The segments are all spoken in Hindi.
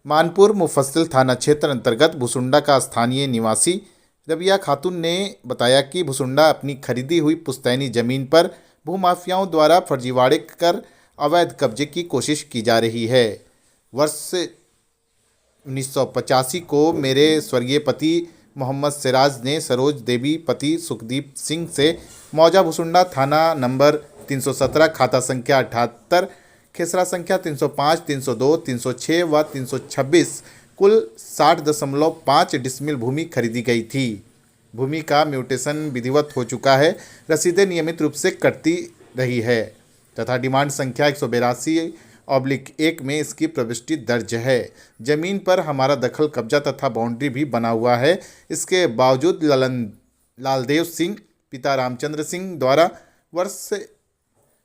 मानपुर मुफस्सिल थाना क्षेत्र अंतर्गत भुसुंडा का स्थानीय निवासी रबिया खातून ने बताया कि भुसुंडा अपनी खरीदी हुई पुश्तैनी जमीन पर भूमाफियाओं द्वारा फर्जीवाड़े कर अवैध कब्जे की कोशिश की जा रही है। वर्ष 1985 को मेरे स्वर्गीय पति मोहम्मद सिराज ने सरोज देवी पति सुखदीप सिंह से मौजा भुसुंडा थाना नंबर 317 खाता संख्या 78 खेसरा संख्या 305, 302, 306 व 326 कुल 60.5 डिसमिल भूमि खरीदी गई थी। भूमि का म्यूटेशन विधिवत हो चुका है, रसीदें नियमित रूप से कटती रही है तथा डिमांड संख्या 182/1 में इसकी प्रविष्टि दर्ज है। जमीन पर हमारा दखल कब्जा तथा बाउंड्री भी बना हुआ है। इसके बावजूद लालदेव सिंह पिता रामचंद्र सिंह द्वारा वर्ष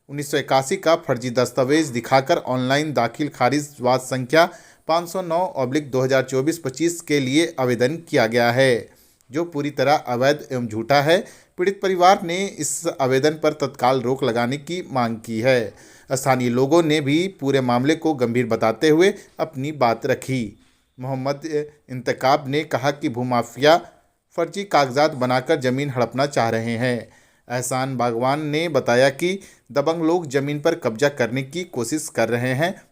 1981 का फर्जी दस्तावेज दिखाकर ऑनलाइन दाखिल खारिज वाद संख्या 509/2024-25 के लिए आवेदन किया गया है, जो पूरी तरह अवैध एवं झूठा है। पीड़ित परिवार ने इस आवेदन पर तत्काल रोक लगाने की मांग की है। स्थानीय लोगों ने भी पूरे मामले को गंभीर बताते हुए अपनी बात रखी। मोहम्मद इंतकाब ने कहा कि भूमाफिया फर्जी कागजात बनाकर जमीन हड़पना चाह रहे हैं। एहसान बागवान ने बताया कि दबंग लोग जमीन पर कब्जा करने की कोशिश कर रहे हैं।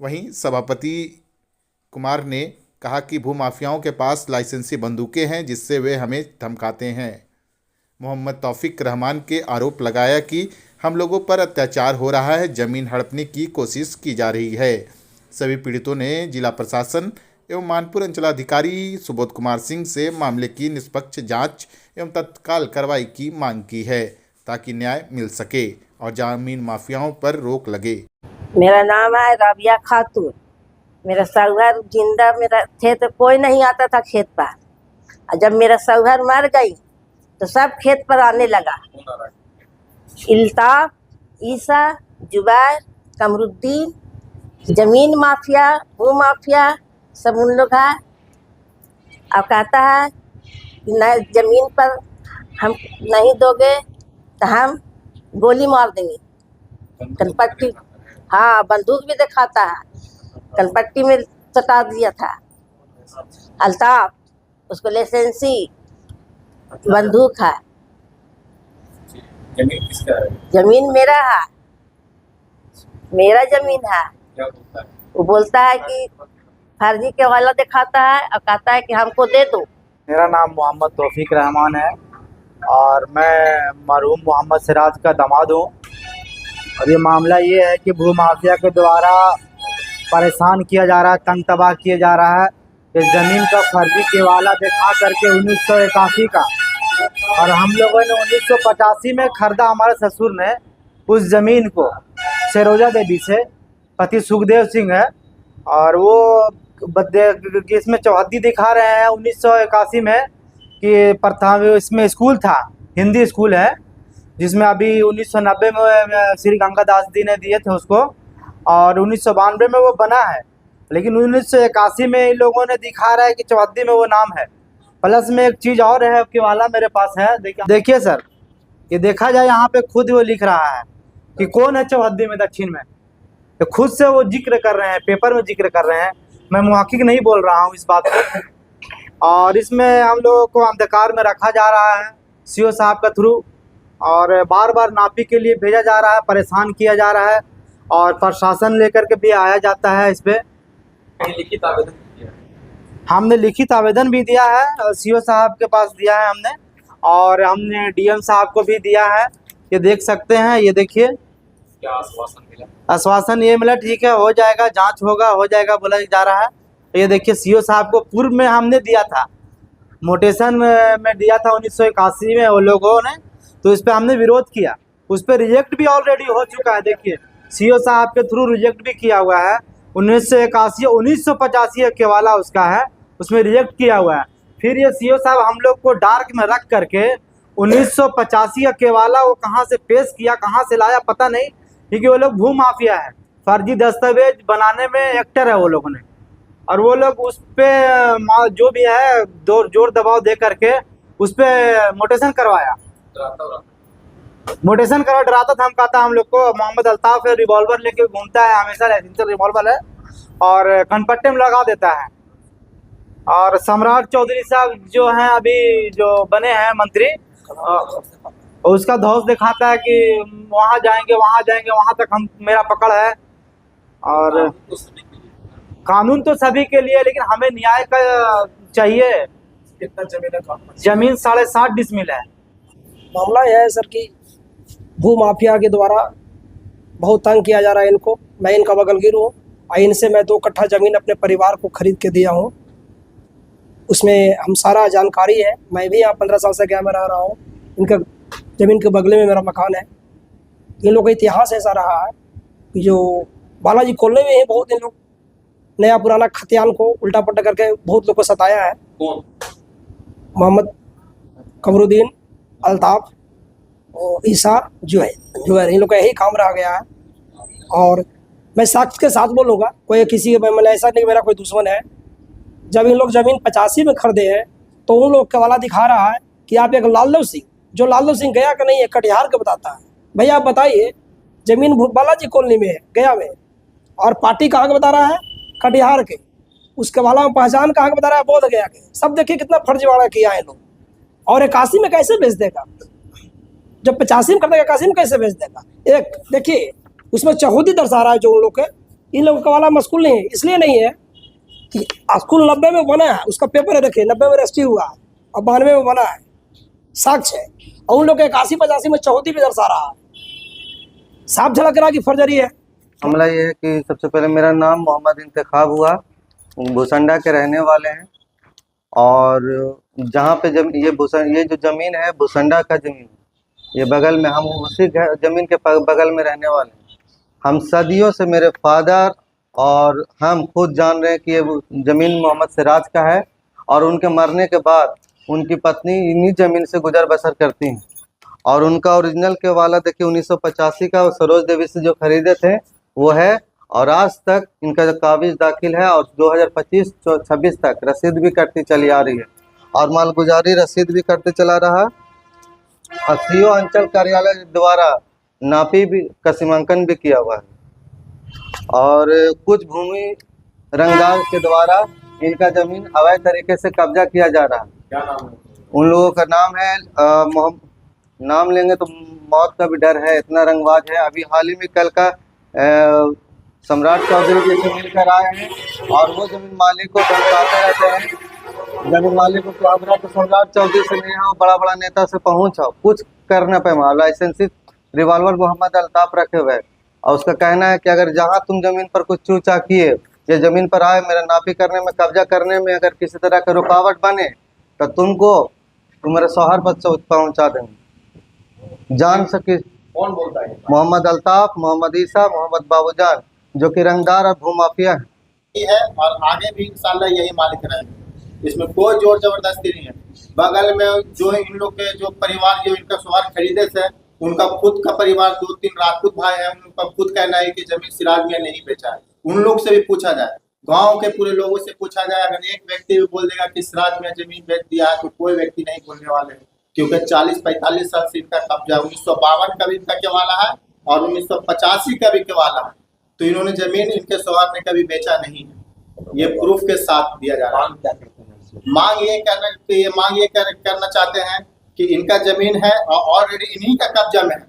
वहीं सभापति कुमार ने कहा कि भूमाफियाओं के पास लाइसेंसी बंदूकें हैं जिससे वे हमें धमकाते हैं। मोहम्मद तौफीक रहमान के आरोप लगाया कि हम लोगों पर अत्याचार हो रहा है, जमीन हड़पने की कोशिश की जा रही है। सभी पीड़ितों ने जिला प्रशासन एवं मानपुर अंचलाधिकारी सुबोध कुमार सिंह से मामले की निष्पक्ष जांच एवं तत्काल कार्रवाई की मांग की है ताकि न्याय मिल सके और जमीन माफियाओं पर रोक लगे। मेरा नाम है रबिया खातून। मेरा सौहर जिंदा मेरा थे तो कोई नहीं आता था खेत पर, और जब मेरा सौहर मर गई तो सब खेत पर आने लगा। इल्ताफ, ईसा, जुबैर, कमरुद्दीन, जमीन माफिया, भू माफिया सब उन लोग है। अब कहता है कि न जमीन पर हम नहीं दोगे तो हम गोली मार देंगे। कनपट्टी, हाँ, बंदूक भी दिखाता है। कनपट्टी में सटा दिया था। अल्ताफ, उसको लाइसेंसी बंदूक है। जमीन किसका है? जमीन मेरा है, मेरा जमीन है। क्या बोलता है? वो बोलता है कि फर्जी के हवाला दिखाता है और कहता है कि हमको दे दो। मेरा नाम मोहम्मद तौफीक रहमान है और मैं मरहूम मोहम्मद सिराज का दामाद हूँ। और ये मामला ये है कि भू माफिया के द्वारा परेशान किया जा रहा है, तंग तबाह किया जा रहा है। इस ज़मीन का फर्जी केवाला दिखा करके 1981 का, और हम लोगों ने 1985 में खरीदा। हमारे ससुर ने उस ज़मीन को सरोजा देवी से, पति सुखदेव सिंह है, और वो इसमें चौहद्दी दिखा रहे हैं 1981 में कि प्रथम इसमें स्कूल था, हिंदी स्कूल है, जिसमें अभी 1990 में श्री गंगादास जी ने दिए थे उसको, और 1992 में वो बना है। लेकिन 1981 में इन लोगों ने दिखा रहा है कि चौहद्दी में वो नाम है। प्लस में एक चीज़ और है कि वाला मेरे पास है, देखिए सर, ये देखा जाए यहाँ पे खुद वो लिख रहा है कि कौन है चौहद्दी में दक्षिण में, तो खुद से वो जिक्र कर रहे हैं, पेपर में जिक्र कर रहे हैं। मैं मुहक्किक नहीं बोल रहा हूँ इस बात को। और इसमें हम लोगों को अंधकार में रखा जा रहा है सीओ साहब का थ्रू, और बार बार नापी के लिए भेजा जा रहा है, परेशान किया जा रहा है, और प्रशासन लेकर के भी आया जाता है। इस पर लिखित आवेदन किया? हमने लिखित आवेदन भी दिया है और सीओ साहब के पास दिया है हमने, और हमने डीएम साहब को भी दिया है। ये देख सकते हैं, ये देखिए। क्या आश्वासन मिला? आश्वासन ये मिला, ठीक है, हो जाएगा, जांच होगा, हो जाएगा बोला जा रहा है। ये देखिए, सीओ साहब को पूर्व में हमने दिया था, मोटेशन में दिया था 1981 में वो लोगों ने, तो इस पर हमने विरोध किया। उस पर रिजेक्ट भी ऑलरेडी हो चुका है। देखिए, सीओ साहब के थ्रू रिजेक्ट भी किया हुआ है। 1985 के वाला उसका है, उसमें रिजेक्ट किया हुआ है। फिर ये सीओ साहब हम लोग को डार्क में रख करके 1985 के वाला वो कहाँ से पेश किया, कहाँ से लाया पता नहीं, क्योंकि वो लोग भू माफिया है, फर्जी दस्तावेज बनाने में एक्टर है वो लोगों ने। और वो लोग उस पर जो भी है जोर दबाव दे करके उस पर मोटेशन करवाया, मोटेशन करा, डराता धमकाता हम लोग को। मोहम्मद अल्ताफ है, रिवॉल्वर लेके घूमता है हमेशा, लाइसेंस रिवॉल्वर है, और कनपट्टे में लगा देता है। और सम्राट चौधरी साहब जो हैं अभी जो बने हैं मंत्री, उसका धौस दिखाता है कि वहाँ जाएंगे वहाँ तक हम मेरा पकड़ है। और कानून तो सभी के लिए, लेकिन हमें न्याय का चाहिए। कितना जमीन है? जमीन 7.5 डिसमिल है। मामला यह है सर कि भू माफिया के द्वारा बहुत तंग किया जा रहा है इनको। मैं इनका बगलगिर हूँ और इनसे मैं 2 कट्ठा ज़मीन अपने परिवार को खरीद के दिया हूँ। उसमें हम सारा जानकारी है। मैं भी यहाँ 15 साल से गया में रह रहा हूँ। इनका ज़मीन के बगले में मेरा मकान है। इन लोग का इतिहास ऐसा रहा है कि जो बालाजी कॉलोनी में ही बहुत इन लोग नया पुराना खतियान को उल्टा पल्टा करके बहुत लोग को सताया है। कौन? मोहम्मद कमरुद्दीन, अल्ताफ और ईसा जुहैर इन लोग का यही काम रह गया है। और मैं साक्ष्य के साथ बोलूँगा, कोई किसी मतलब ऐसा नहीं मेरा कोई दुश्मन है। जब इन लोग ज़मीन 85 में खरीदे हैं तो उन लोग का वाला दिखा रहा है कि आप एक लालदेव सिंह, जो लालदेव सिंह गया कि नहीं है, कटिहार का बताता है। भैया आप बताइए, ज़मीन बालाजी कॉलोनी में है, गया में, और पार्टी कहाँ का बता रहा है, कटिहार के। उसके वाला में पहचान कहाँ का बता रहा है, बोध गया के। सब देखिए कितना फर्जीवाड़ा किया है लोग। और 81 में कैसे बेच देगा? जब 85 में कर देगा 81 में कैसे बेच देगा? एक देखिए उसमें चहुदी दर्शा रहा है जो उन लोग के। इन लोगों का वाला मस्कुल नहीं है, इसलिए नहीं है कि स्कूल 90 में बना है, उसका पेपर है, देखिए 90 में रजिस्ट्री हुआ है और 92 में बना है, साक्ष्य है। और उन लोग के 81-85 में चहुदी भी दर्शा रहा है। साफ झलक रहा कि फर्जरी है। मामला ये है कि सबसे पहले मेरा नाम मोहम्मद इंतखाब हुआ, भूसंडा के रहने वाले हैं। और जहाँ पे ये जो ज़मीन है भूसंडा का ज़मीन, ये बगल में, हम उसी ज़मीन के बगल में रहने वाले हैं। हम सदियों से, मेरे फादर और हम खुद जान रहे हैं कि ये ज़मीन मोहम्मद सिराज का है। और उनके मरने के बाद उनकी पत्नी इन्हीं ज़मीन से गुजर बसर करती हैं। और उनका ओरिजिनल के वाला देखिए 1985 का वो सरोज देवी से जो खरीदे थे वो है। और आज तक इनका जो काबिज दाखिल है और 2025-26 तक रसीद भी कटती चली आ रही है और मालगुजारी रसीद भी करते चला रहा। और सीओ अंचल कार्यालय द्वारा नापी भी का सीमांकन भी किया हुआ है। और कुछ भूमि रंगदार के द्वारा इनका ज़मीन अवैध तरीके से कब्जा किया जा रहा है। क्या नाम है? उन लोगों का नाम है नाम लेंगे तो मौत का भी डर है, इतना रंगबाज है। अभी हाल ही में कल का सम्राट चौधरी जी से मिलकर आए हैं और वो ज़मीन मालिक को धमकाते रहते हैं। ज़मीन मालिक को क्या तो सम्राट चौधरी से नहीं हो, बड़ा बड़ा नेता से पहुँच हो, कुछ करना पे मामला। लाइसेंसिस रिवॉल्वर मोहम्मद अल्ताफ रखे हुए हैं और उसका कहना है कि अगर जहाँ तुम ज़मीन पर कुछ चूचा किए या ज़मीन पर आए, मेरा नापी करने में, कब्जा करने में अगर किसी तरह का रुकावट बने तो तुम्हारे शौहर पर पहुँचा देंगे। जान सके कौन बोलता है? मोहम्मद अल्ताफ, मोहम्मद ईसा, मोहम्मद बाबूजान, जो कि रंगदार और भूमाफिया है और आगे भी इंशाल्लाह यही मालिक रहेंगे। इसमें कोई जोर जबरदस्ती नहीं है। बगल में जो इन लोग के जो परिवार जो इनका शौहर खरीदे थे, उनका खुद का परिवार 2-3 राजपूत भाई है, उन लोग का खुद कहना है कि जमीन सिराज मियां नहीं बेचा है। उन लोग से भी पूछा जाए, गांव के पूरे लोगों से पूछा जाए, अगर एक व्यक्ति भी बोल देगा कि सिराज मियां जमीन बेच दिया है तो कोई व्यक्ति नहीं बोलने वाले हैं, क्योंकि 40-45 साल से इनका कब्जा, 1952 का भी इनका केवाला है और 1985 का भी केवाला है। तो इन्होंने जमीन इनके शौहर ने कभी बेचा नहीं है। ये प्रूफ के साथ दिया जा रहा है। मांग ये करना चाहते हैं कि इनका जमीन है और ऑलरेडी इन्हीं का कब्जा में है,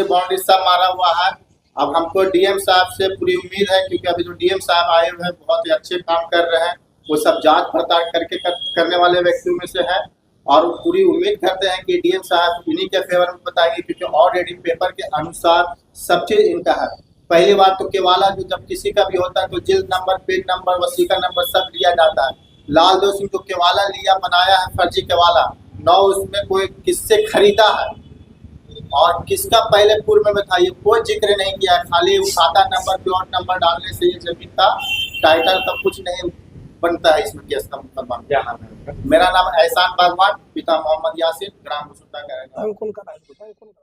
बाउंड्री सब मारा हुआ है। अब हमको डीएम साहब से पूरी उम्मीद है, क्योंकि अभी जो डीएम साहब आए हुए हैं बहुत ही अच्छे काम कर रहे हैं, वो सब जांच पड़ताल करके करने वाले व्यक्तियों में से है। और पूरी उम्मीद करते हैं कि डीएम साहब इन्हीं के फेवर में बताएंगे, क्योंकि ऑलरेडी पेपर के अनुसार सब चीज़ इनका है। पहली बात तो केवाला जो जब किसी का भी होता है तो जिल्द नंबर, पेज नंबर, वसीका नंबर सब लिया जाता है। लालदेव सिंह जो केवाला लिया बनाया है फर्जी केवाला, न उसमें कोई किससे खरीदा है और किसका पहले पूर्व में बताइए, कोई जिक्र नहीं किया है। खाली खाता नंबर, प्लॉट नंबर डालने से ये जमीन का टाइटल का कुछ नहीं बनता है इसमें केस का मुकदमा। क्या नाम है? मेरा नाम एहसान बागवान, पिता मोहम्मद यासिन, ग्राम भूसुंडा का।